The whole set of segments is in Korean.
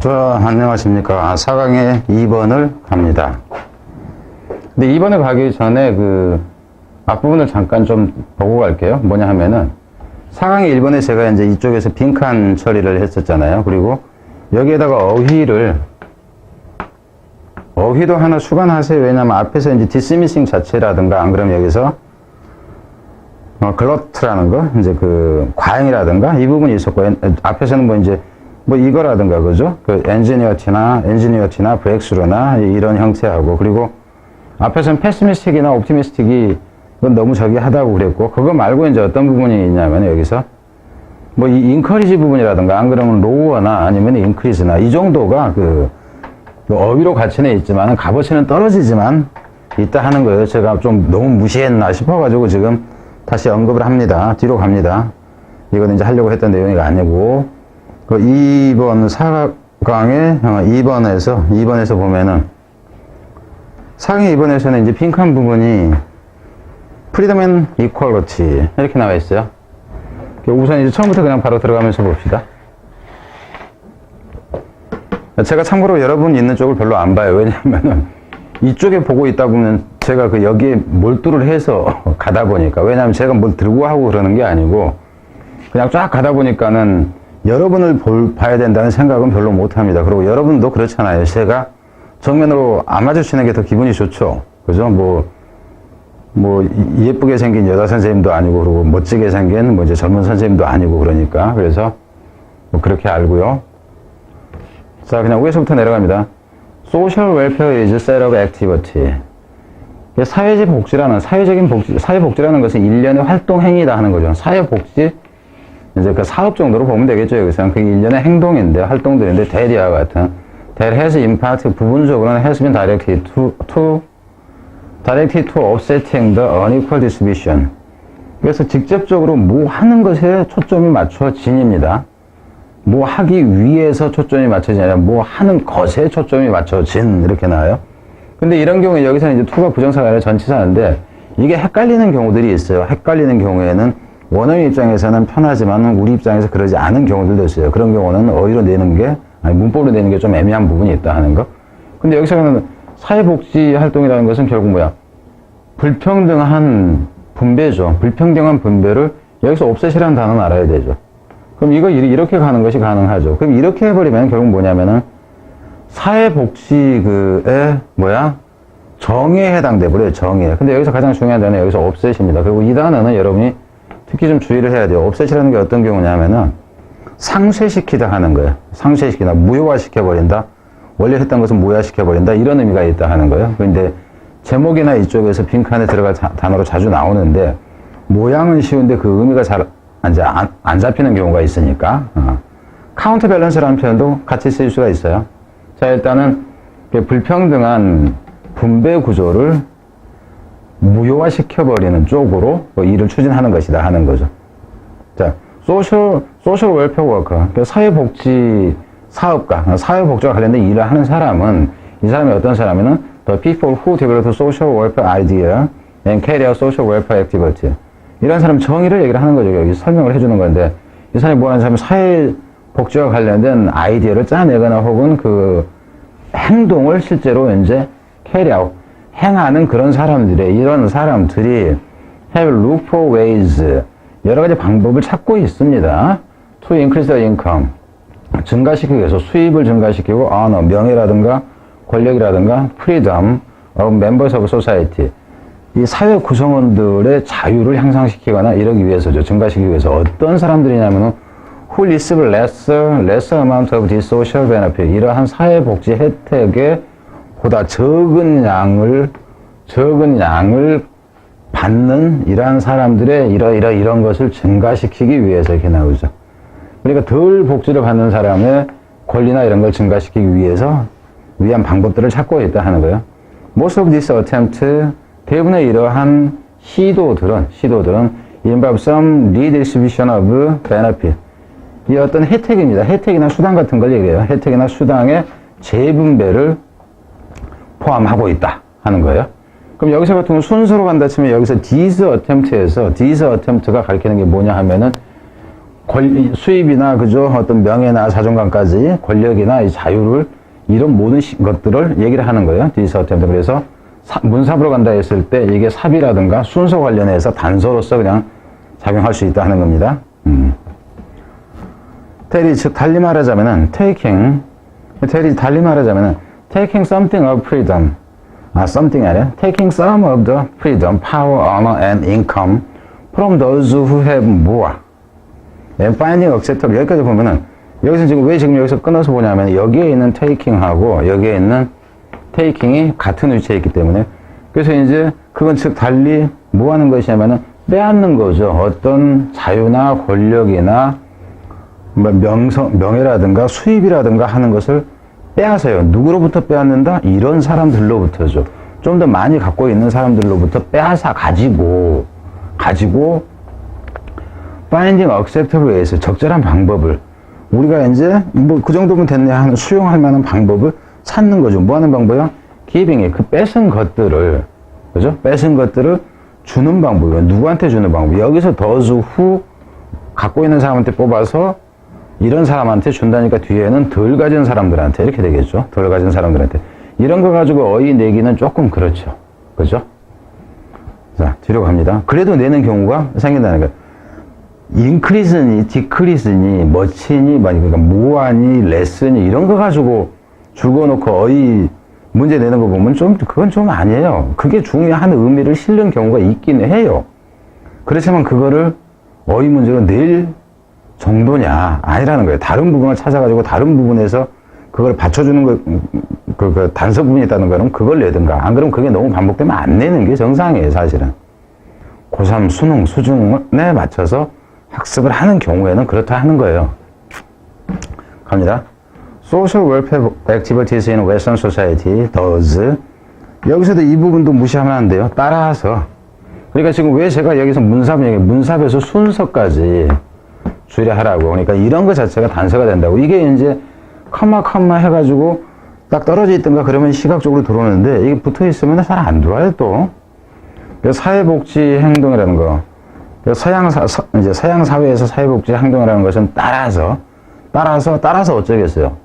안녕하십니까. 4강의 2번을 갑니다. 근데 2번을 가기 전에 그 앞부분을 잠깐 좀 보고 갈게요. 뭐냐 하면은 4강의 1번에 제가 이제 이쪽에서 빈칸 처리를 했었잖아요. 그리고 여기에다가 어휘도 하나 수간하세요. 왜냐면 앞에서 이제 디스미싱 자체라든가 안 그러면 여기서 글러트라는 거, 이제 그 과잉이라든가 이 부분이 있었고, 앞에서는 뭐 이제 뭐 이거라든가 그죠? 그 엔지니어티나 브렉스루나 이런 형태하고, 그리고 앞에서는 패시미스틱이나 옵티미스틱이 이건 너무 저기 하다고 그랬고, 그거 말고 이제 어떤 부분이 있냐면 여기서 뭐 이 인커리지 부분이라든가 안 그러면 로어나 아니면 인크리즈나 이 정도가 그 어휘로 가치는 있지만 값어치는 떨어지지만 있다 하는 거예요. 제가 좀 너무 무시했나 싶어가지고 지금 다시 언급을 합니다. 뒤로 갑니다. 이건 이제 하려고 했던 내용이 아니고, 그 2번 4강의 2번에서 보면은 4강의 2번에서는 이제 빈칸 부분이 Freedom and Equality 이렇게 나와 있어요. 우선 이제 처음부터 그냥 바로 들어가면서 봅시다. 제가 참고로 여러분 있는 쪽을 별로 안 봐요. 왜냐하면은 이쪽에 보고 있다 보면 제가 그 여기에 몰두를 해서 가다 보니까, 왜냐하면 제가 뭘 들고 하고 그러는 게 아니고 그냥 쫙 가다 보니까는 여러분을 봐야 된다는 생각은 별로 못 합니다. 그리고 여러분도 그렇잖아요. 제가 정면으로 안 마주치는 게 더 기분이 좋죠. 그죠? 뭐 예쁘게 생긴 여자 선생님도 아니고, 그리고 멋지게 생긴 뭐 이제 젊은 선생님도 아니고, 그러니까 그래서 뭐 그렇게 알고요. 자, 그냥 위에서부터 내려갑니다. Social welfare is a set of activity. 사회복지라는 것은 일련의 활동 행위다 하는 거죠. 사회복지, 이제 그 사업 정도로 보면 되겠죠. 여기서는 그게 일련의 행동인데, 활동들인데, 대리와 같은. That has impact, 부분적으로는 has been directed to offsetting the unequal distribution. 그래서 직접적으로 뭐 하는 것에 초점이 맞춰진입니다. 뭐 하기 위해서 초점이 맞춰지냐, 아니라 뭐 하는 것에 초점이 맞춰진, 이렇게 나와요. 근데 이런 경우에 여기서는 이제 to가 부정사가 아니라 전치사인데, 이게 헷갈리는 경우들이 있어요. 헷갈리는 경우에는 원어민 입장에서는 편하지만 우리 입장에서 그러지 않은 경우들도 있어요. 그런 경우는 어휘로 내는 게, 아니 문법으로 내는 게 좀 애매한 부분이 있다 하는 거. 근데 여기서는 사회복지 활동이라는 것은 결국 뭐야? 불평등한 분배죠. 불평등한 분배를 여기서 옵셋이라는 단어는 알아야 되죠. 그럼 이거 이렇게 가는 것이 가능하죠. 그럼 이렇게 해버리면 결국 뭐냐면은 사회복지의 정의에 해당돼 버려요. 정의에. 근데 여기서 가장 중요한 단어는 여기서 옵셋입니다. 그리고 이 단어는 여러분이 특히 좀 주의를 해야 돼요. 옵셋이라는 게 어떤 경우냐면은 상쇄시키다 하는 거예요. 상쇄시키다, 무효화시켜버린다. 원래 했던 것은 무효화시켜버린다. 이런 의미가 있다 하는 거예요. 그런데 제목이나 이쪽에서 빈칸에 들어갈 단어로 자주 나오는데, 모양은 쉬운데 그 의미가 잘 안 잡히는 경우가 있으니까, 카운터 밸런스라는 표현도 같이 쓸 수가 있어요. 자, 일단은 불평등한 분배 구조를 무효화시켜버리는 쪽으로 일을 추진하는 것이다 하는 거죠. 자, 소셜 웰페어 워커, 사회복지 사업가, 사회복지와 관련된 일을 하는 사람은, 이 사람이 어떤 사람이면 the people who develop social welfare idea and carry out social welfare activity. 이런 사람 정의를 얘기를 하는 거죠. 여기 설명을 해주는 건데, 이 사람이 뭐 하는 사람은 사회복지와 관련된 아이디어를 짜내거나 혹은 그 행동을 실제로 이제 carry out, 행하는 그런 사람들의, 이런 사람들이 have look for ways, 여러 가지 방법을 찾고 있습니다. to increase their income, 증가시키기 위해서 수입을 증가시키고, honor, 명예라든가 권력이라든가 freedom of members of society, 이 사회 구성원들의 자유를 향상시키거나 이러기 위해서죠. 증가시키기 위해서. 어떤 사람들이냐면은 who receive lesser amount of this social benefit, 이러한 사회복지 혜택에 보다 적은 양을 받는 이러한 사람들의 이런 것을 증가시키기 위해서 이렇게 나오죠. 그러니까 덜 복지를 받는 사람의 권리나 이런 걸 증가시키기 위한 방법들을 찾고 있다 하는 거예요. Most of these attempt, 대부분의 이러한 시도들은 involve some redistribution of benefit. 이 어떤 혜택입니다. 혜택이나 수당 같은 걸 얘기해요. 혜택이나 수당의 재분배를 포함하고 있다 하는 거예요. 그럼 여기서 같은 경우 순서로 간다 치면 여기서 these attempt가 가리키는 게 뭐냐 하면은 수입이나 그죠 어떤 명예나 자존감까지 권력이나 이 자유를 이런 모든 것들을 얘기를 하는 거예요. 디스어템트. 그래서 문삽으로 간다 했을 때 이게 삽이라든가 순서 관련해서 단서로서 그냥 작용할 수 있다 하는 겁니다. 테리 즉 달리 말하자면은 taking something of freedom. something 아니야. taking some of the freedom, power, honor, and income from those who have more. and finding acceptable. 여기까지 보면은 여기서 지금 여기서 끊어서 보냐면 여기에 있는 taking하고 여기에 있는 taking이 같은 위치에 있기 때문에 그래서 이제 그건 즉 달리 뭐 하는 것이냐면은 빼앗는 거죠. 어떤 자유나 권력이나 명예라든가 수입이라든가 하는 것을 빼앗아요. 누구로부터 빼앗는다? 이런 사람들로부터죠. 좀 더 많이 갖고 있는 사람들로부터 빼앗아 가지고 finding acceptable ways, 적절한 방법을 우리가 이제 뭐 그 정도면 됐네 하는 수용할 만한 방법을 찾는 거죠. 뭐 하는 방법이야? giving, 그 뺏은 것들을 그죠? 뺏은 것들을 주는 방법이에요. 누구한테 주는 방법? 여기서 those who 갖고 있는 사람한테 뽑아서 이런 사람한테 준다니까 뒤에는 덜 가진 사람들한테 이렇게 되겠죠. 덜 가진 사람들한테. 이런 거 가지고 어이 내기는 조금 그렇죠. 그죠? 자, 뒤로 갑니다. 그래도 내는 경우가 생긴다는 거예요. 인크리스니, 디크리스니, 머치니, 그러니까 모아니, 레스니 이런 거 가지고 죽어놓고 어이 문제 내는 거 보면 그건 좀 아니에요. 그게 중요한 의미를 실는 경우가 있긴 해요. 그렇지만 그거를 어이 문제로 낼 정도냐 아니라는 거예요. 다른 부분을 찾아가지고 다른 부분에서 그걸 받쳐주는 그 단서 부분이 있다는 거는 그걸 내든가 안 그러면 그게 너무 반복되면 안 내는 게 정상이에요. 사실은 고3 수능 수준에 맞춰서 학습을 하는 경우에는 그렇다 하는 거예요. 갑니다. Social welfare activities in Western society does. 여기서도 이 부분도 무시하면 안 돼요. 따라서. 그러니까 지금 왜 제가 여기서 문삽에서 순서까지 줄여하라고. 그러니까 이런 거 자체가 단서가 된다고. 이게 이제 컴마 해가지고 딱 떨어져 있던가 그러면 시각적으로 들어오는데 이게 붙어 있으면 잘 안 들어와요 또. 사회복지 행동이라는 거. 서양 사회에서 사회복지 행동이라는 것은 따라서 어쩌겠어요.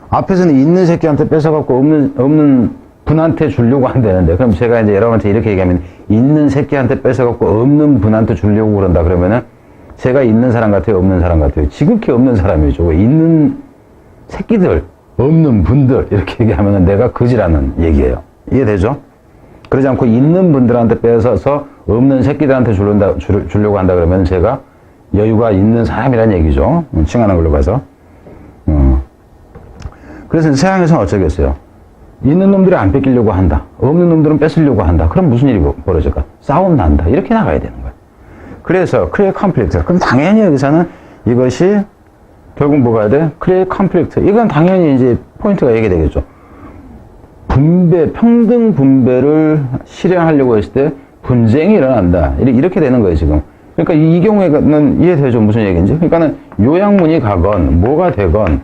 앞에서는 있는 새끼한테 뺏어갖고 없는 분한테 주려고 한다는데, 그럼 제가 이제 여러분한테 이렇게 얘기하면, 있는 새끼한테 뺏어갖고 없는 분한테 주려고 그런다 그러면은, 제가 있는 사람 같아요, 없는 사람 같아요? 지극히 없는 사람이죠. 있는 새끼들, 없는 분들, 이렇게 얘기하면은 내가 거지라는 얘기예요. 이해되죠? 그러지 않고 있는 분들한테 뺏어서 없는 새끼들한테 주려고 한다 그러면 제가 여유가 있는 사람이라는 얘기죠. 칭하는 걸로 봐서. 그래서 서양에서는 어쩌겠어요? 있는 놈들이 안 뺏기려고 한다. 없는 놈들은 뺏으려고 한다. 그럼 무슨 일이 벌어질까? 싸움 난다. 이렇게 나가야 되는 거예요. 그래서 create conflict. 그럼 당연히 여기서는 이것이 결국 뭐가 돼? create conflict. 이건 당연히 이제 포인트가 얘기되겠죠. 평등 분배를 실현하려고 했을 때 분쟁이 일어난다. 이렇게 되는 거예요, 지금. 그러니까 이 경우에는 이해되죠? 무슨 얘기인지? 그러니까는 요약문이 가건, 뭐가 되건,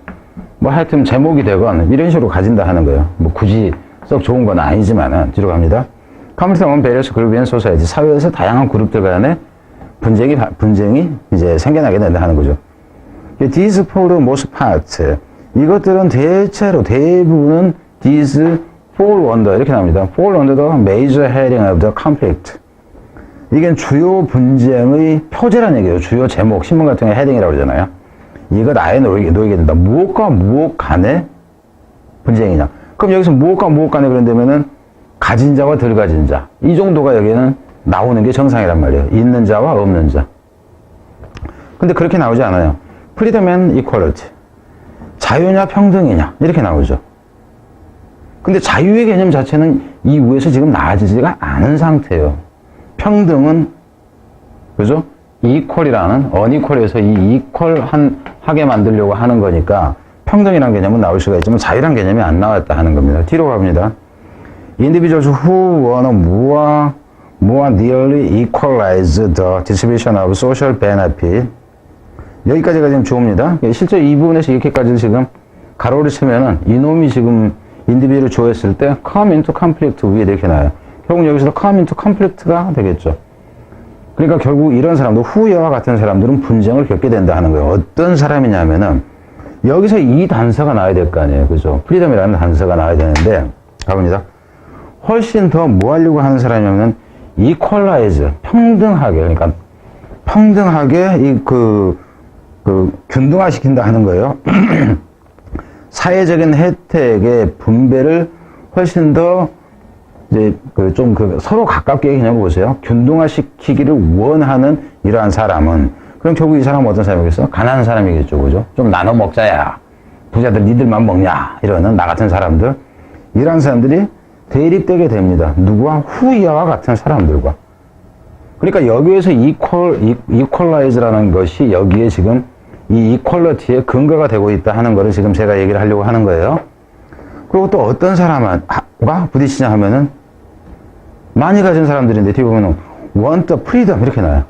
뭐 하여튼 제목이 되건, 이런 식으로 가진다 하는 거예요. 뭐 굳이 썩 좋은 건 아니지만은, 뒤로 갑니다. Conflict among various groups in society. 사회에서 다양한 그룹들 간에 분쟁이 이제 생겨나게 된다 하는 거죠. These for the most part. 이것들은 대부분은 these fall under, 이렇게 나옵니다. fall under the major heading of the conflict. 이게 주요 분쟁의 표제라는 얘기예요. 주요 제목, 신문 같은 게 헤딩이라고 그러잖아요. 이것 아예 놓이게 된다. 무엇과 무엇 간의 분쟁이냐. 그럼 여기서 무엇과 무엇 간에 그런다면은 가진 자와 덜 가진 자. 이 정도가 여기는 나오는 게 정상이란 말이에요. 있는 자와 없는 자. 근데 그렇게 나오지 않아요. freedom and equality. 자유냐 평등이냐. 이렇게 나오죠. 근데 자유의 개념 자체는 이 위에서 지금 나아지지가 않은 상태예요. 평등은, 그죠? 이퀄이라는, 어니퀄에서 이 이퀄하게 만들려고 하는 거니까 평등이라는 개념은 나올 수가 있지만 자유라는 개념이 안 나왔다 하는 겁니다. 뒤로 갑니다. Individuals who wanna more nearly equalize the distribution of social benefit. 여기까지가 지금 주어입니다. 실제 이 부분에서 이렇게까지 지금 가로를 치면은 이놈이 지금 인디비드를 조했을 때 come into conflict 위에 이렇게 나와요. 결국 여기서도 come into conflict가 되겠죠. 그러니까 결국 이런 사람들, 후예와 같은 사람들은 분쟁을 겪게 된다 하는 거예요. 어떤 사람이냐면은, 여기서 이 단서가 나와야 될 거 아니에요. 그죠? 프리덤이라는 단서가 나와야 되는데, 가봅니다. 훨씬 더 뭐 하려고 하는 사람이냐면, 이퀄라이즈, 평등하게, 그러니까, 평등하게, 균등화 시킨다 하는 거예요. 사회적인 혜택의 분배를 훨씬 더, 이제, 서로 가깝게 개념을 보세요. 균등화 시키기를 원하는 이러한 사람은, 그럼 결국 이 사람은 어떤 사람이겠어? 가난한 사람이겠죠. 그죠? 좀 나눠 먹자야. 부자들 니들만 먹냐. 이러는 나 같은 사람들. 이런 사람들이 대립되게 됩니다. 누구와? 후이와 같은 사람들과. 그러니까 여기에서 이퀄라이즈라는 것이 여기에 지금 이 이퀄러티의 근거가 되고 있다 하는 거를 지금 제가 얘기를 하려고 하는 거예요. 그리고 또 어떤 사람과 부딪히냐 하면은 많이 가진 사람들인데 뒤에 보면은 want the freedom 이렇게 나와요.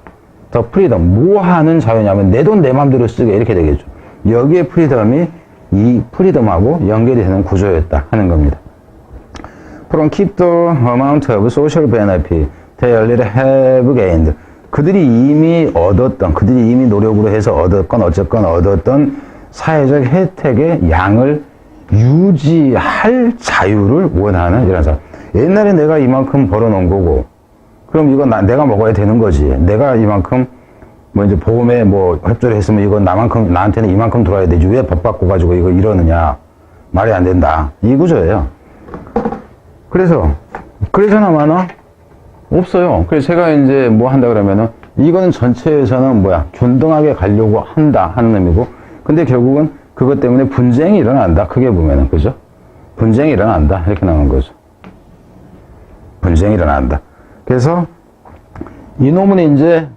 the freedom. 뭐 하는 자유냐면 내 돈 내 맘대로 쓰게 이렇게 되겠죠. 여기에 프리덤이 이 프리덤하고 연결이 되는 구조였다 하는 겁니다. From keep the amount of social benefit they already have gained. 그들이 이미 얻었던, 그들이 이미 노력으로 해서 얻었건 어쨌건 얻었던 사회적 혜택의 양을 유지할 자유를 원하는 이런 사람. 옛날에 내가 이만큼 벌어놓은 거고, 그럼 이건 내가 먹어야 되는 거지. 내가 이만큼, 이제 보험에 협조를 했으면 이건 나한테는 이만큼 들어와야 되지. 왜 법 바꿔가지고 이거 이러느냐. 말이 안 된다. 이 구조예요. 그래서나마나 없어요. 그래서 제가 이제 한다 그러면은, 이거는 전체에서는 균등하게 가려고 한다 하는 의미고, 근데 결국은 그것 때문에 분쟁이 일어난다. 크게 보면은, 그죠? 분쟁이 일어난다. 이렇게 나오는 거죠. 분쟁이 일어난다. 그래서, 이놈은 이제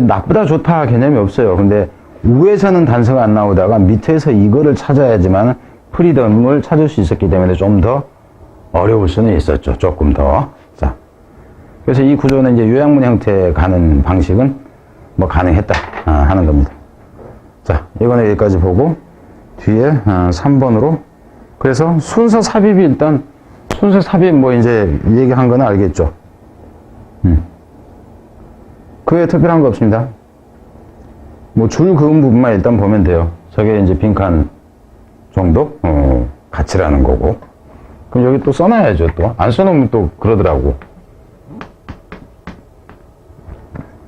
나쁘다 좋다 개념이 없어요. 근데 위에서는 단서가 안 나오다가 밑에서 이거를 찾아야지만 프리덤을 찾을 수 있었기 때문에 좀 더 어려울 수는 있었죠. 조금 더. 자. 그래서 이 구조는 이제 요약문 형태에 가는 방식은 가능했다 하는 겁니다. 자, 이거는 여기까지 보고 뒤에 3번으로 그래서 순서 삽입이 일단 순서 삽입 이제 얘기한 거는 알겠죠. 그 외에 특별한 거 없습니다. 줄 그은 부분만 일단 보면 돼요. 저게 이제 빈칸 정도 가치라는 거고. 그럼 여기 또 써놔야죠. 또 안 써놓으면 또 그러더라고.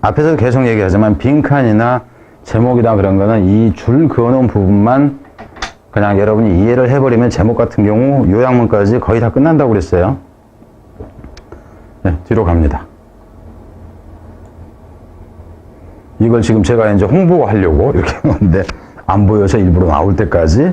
앞에서 계속 얘기하지만 빈칸이나 제목이나 그런 거는 이 줄 그어놓은 부분만 그냥 여러분이 이해를 해버리면 제목 같은 경우 요약문까지 거의 다 끝난다고 그랬어요. 네, 뒤로 갑니다. 이걸 지금 제가 이제 홍보하려고 이렇게 했는데 안 보여서 일부러 나올 때까지